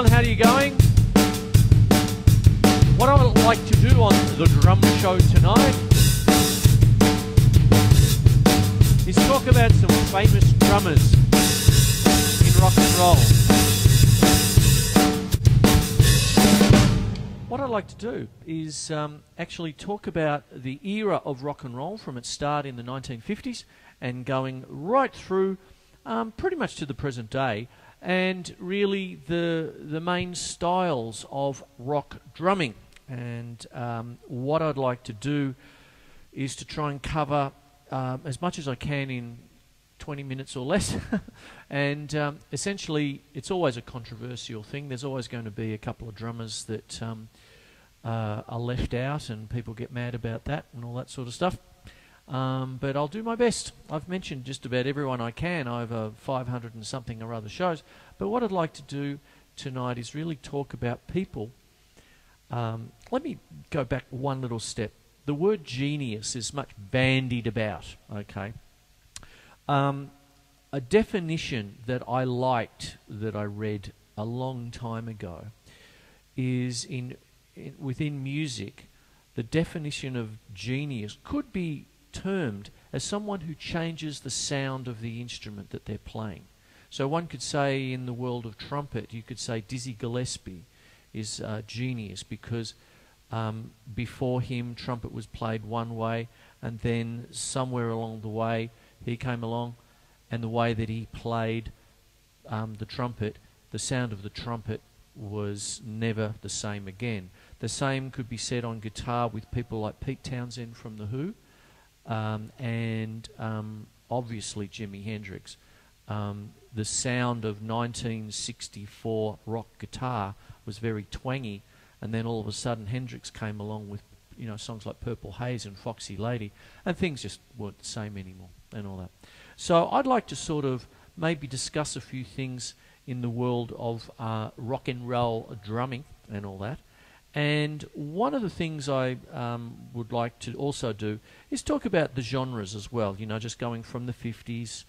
everyone, how are you going? What I would like to do on the drum show tonight is talk about some famous drummers in rock and roll. What I'd like to do is actually talk about the era of rock and roll from its start in the 1950s and going right through pretty much to the present day, and really the main styles of rock drumming. And what I'd like to do is to try and cover as much as I can in 20 minutes or less. And essentially, it's always a controversial thing. There's always going to be a couple of drummers that are left out, and people get mad about that and all that sort of stuff. But I'll do my best. I've mentioned just about everyone I can over 500 and something or other shows. But what I'd like to do tonight is really talk about people. Let me go back one little step. The word genius is much bandied about, okay? A definition that I liked, that I read a long time ago, is within music, the definition of genius could be termed as someone who changes the sound of the instrument that they're playing. So one could say, in the world of trumpet, you could say Dizzy Gillespie is genius because before him trumpet was played one way, and then somewhere along the way he came along, and the way that he played the trumpet, the sound of the trumpet was never the same again. The same could be said on guitar with people like Pete Townshend from The Who, and obviously Jimi Hendrix. The sound of 1964 rock guitar was very twangy, and then all of a sudden Hendrix came along with, you know, songs like Purple Haze and Foxy Lady, and things just weren't the same anymore and all that. So I'd like to sort of maybe discuss a few things in the world of rock and roll drumming and all that. And one of the things I would like to also do is talk about the genres as well, you know, just going from the 50s,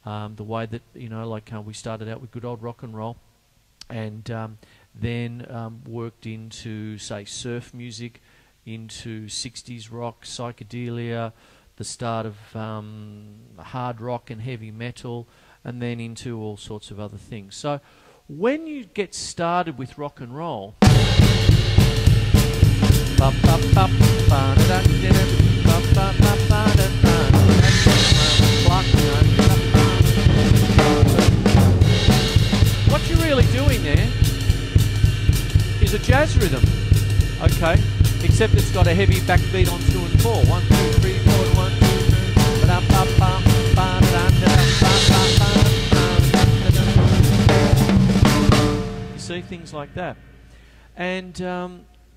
the way that, you know, like we started out with good old rock and roll, and then worked into, say, surf music, into 60s rock, psychedelia, the start of hard rock and heavy metal, and then into all sorts of other things. So when you get started with rock and roll, what you're really doing there is a jazz rhythm, okay? Except it's got a heavy backbeat on 2 and 4. 1, 2, 3, 4, 1, 2, 3. You see, things like that. And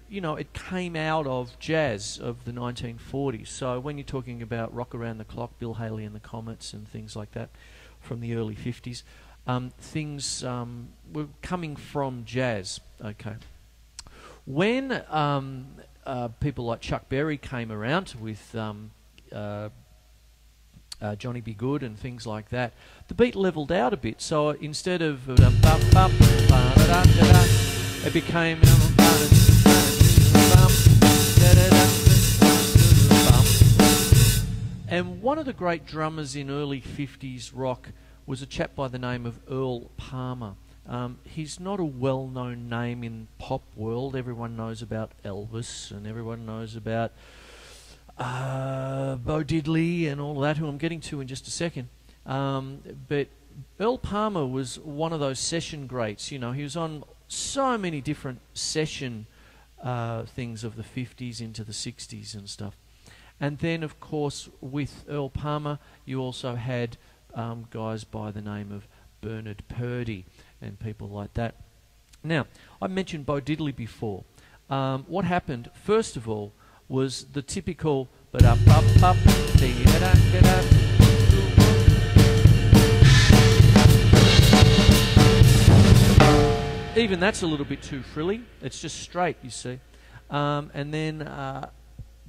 you know, it came out of jazz of the 1940s. So when you're talking about rock around the clock, Bill Haley and the Comets and things like that from the early 50s, things were coming from jazz, okay? When people like Chuck Berry came around with Johnny B. Good and things like that, the beat leveled out a bit. So instead of it became and one of the great drummers in early 50s rock was a chap by the name of Earl Palmer. He's not a well-known name in pop world. Everyone knows about Elvis, and everyone knows about Bo Diddley and all that, who I'm getting to in just a second. But Earl Palmer was one of those session greats. You know, he was on so many different session things of the 50s into the 60s and stuff. And then, of course, with Earl Palmer, you also had guys by the name of Bernard Purdie and people like that. Now, I mentioned Bo Diddley before. What happened, first of all, was the typical even that's a little bit too frilly. It's just straight, you see. And then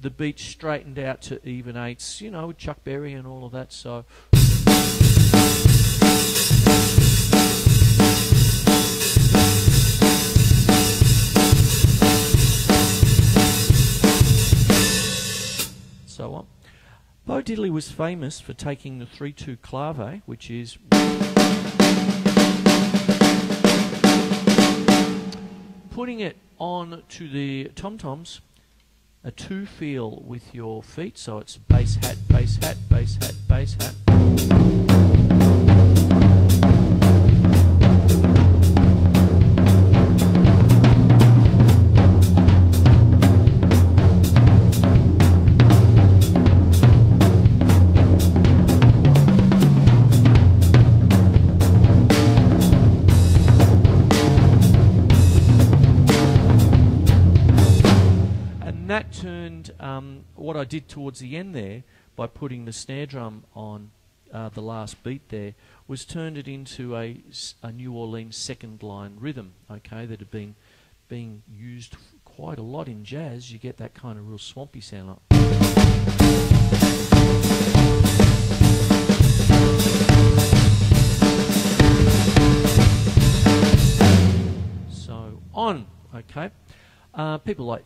the beat straightened out to even eighths, you know, with Chuck Berry and all of that. So Bo Diddley was famous for taking the 3/2 clave, which is putting it on to the tom-toms, a 2 feel with your feet, so it's bass hat, bass hat, bass hat, bass hat. That turned what I did towards the end there by putting the snare drum on the last beat there was turned it into a New Orleans second line rhythm, okay, that had been being used quite a lot in jazz. You get that kind of real swampy sound like. So on, okay. People like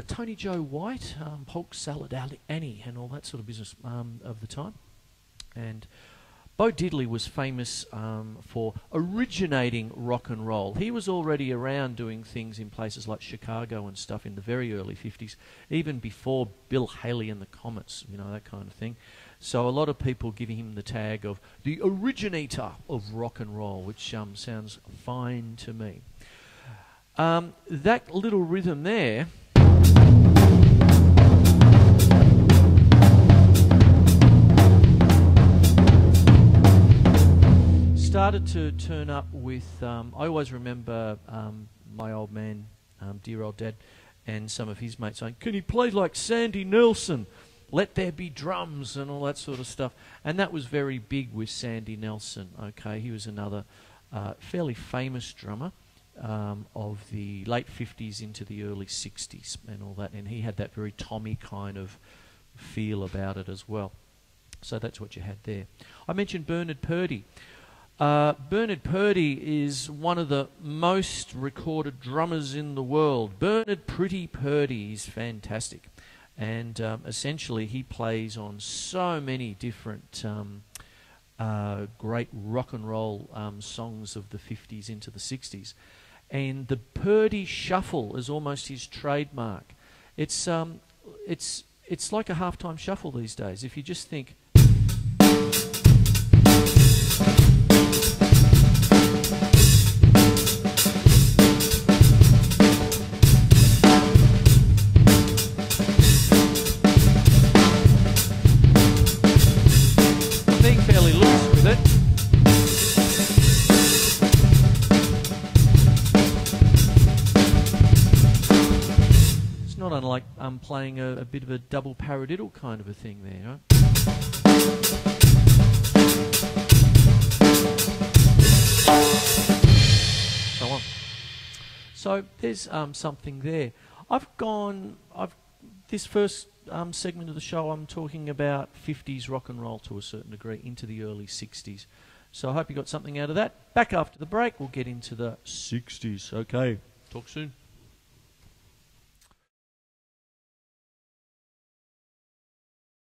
Tony Joe White, Polk Salad Annie, and all that sort of business of the time. And Bo Diddley was famous for originating rock and roll. He was already around doing things in places like Chicago and stuff in the very early 50s, even before Bill Haley and the Comets, you know, that kind of thing. So a lot of people giving him the tag of the originator of rock and roll, which sounds fine to me. That little rhythm there started to turn up with, I always remember my old man, dear old dad, and some of his mates saying, "Can he play like Sandy Nelson? Let there be drums," and all that sort of stuff. And that was very big with Sandy Nelson, okay? He was another fairly famous drummer. Of the late 50s into the early 60s and all that, and he had that very Tommy kind of feel about it as well. So that's what you had there. I mentioned Bernard Purdie. Bernard Purdie is one of the most recorded drummers in the world. Bernard Pretty Purdie is fantastic, and essentially he plays on so many different great rock and roll songs of the 50s into the 60s. And the Purdie shuffle is almost his trademark. It's like a halftime shuffle these days. If you just think. Being fairly loose with it. Not unlike playing a bit of a double paradiddle kind of a thing there, right? So on. So there's something there. This first segment of the show, I'm talking about 50s rock and roll to a certain degree into the early 60s. So I hope you got something out of that. Back after the break, we'll get into the 60s. Okay, talk soon.